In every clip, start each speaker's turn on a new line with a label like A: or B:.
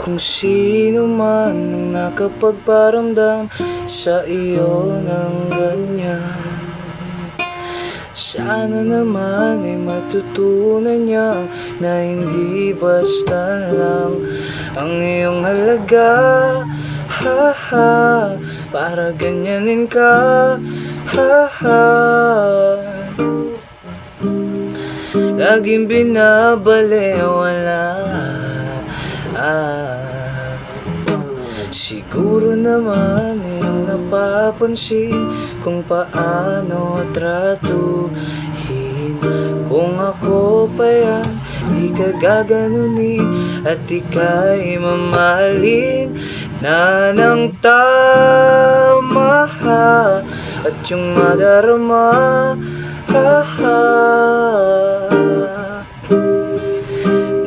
A: Kung sino man ang nakapagparamdam sa iyo ng ganyan, sana naman ay matutunan niya na hindi basta lang ang iyong halaga. Ha ha, para ganyanin ka. Ha ha, laging binabalewala. Siguro naman iyong napapansin kung paano tratuhin. Kung ako pa yan, di ka gaganunin at ika'y mamahalin na ng tama, at yung madarama. Ha ha,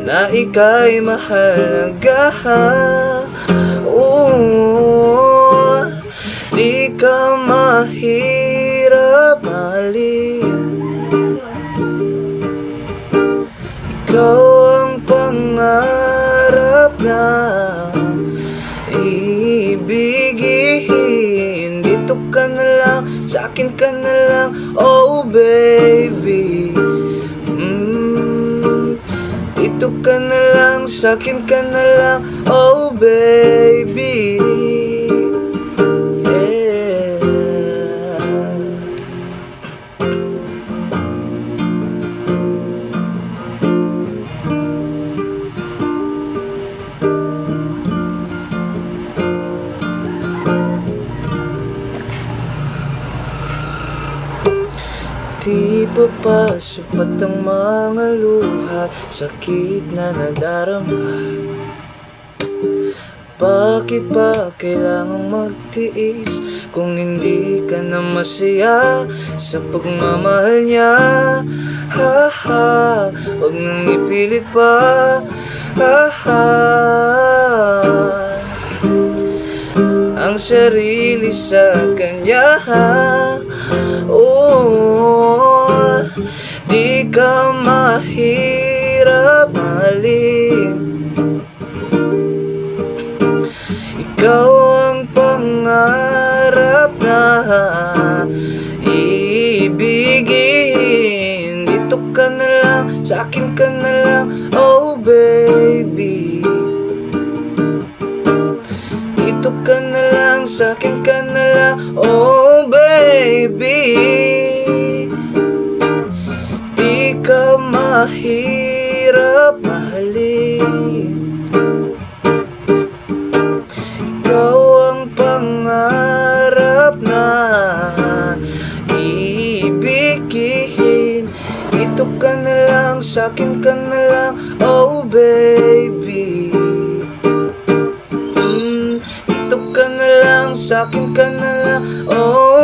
A: na ika'y mahalaga. Oo, di ka mahirap mahalin. Ikaw ang pangarap na ibigin. Dito ka na lang, sa'kin ka na lang, oh baby. Dito ka na lang, sa'kin ka na lang, oh baby. Yeah. Di pa ba sapat ang mga luha, sakit na nadarama? Bakit ba kailangang magtiis kung hindi ka na masaya sa pagmamahal niya? Ha ha, huwag nang ipilit pa. Ha ha, ang sarili sa kanya. Oh, di ka mahirap mahalin. Ikaw ang pangarap na ibigin. Dito ka na lang, sa'kin ka na lang, oh baby. Dito ka na lang, sa'kin ka na lang, oh baby. Di ka mahirap mahalin. Ikaw ang pangarap na ibigin. Dito ka na lang, sa'kin ka na lang, oh baby. Dito ka na lang, sa'kin ka na lang, oh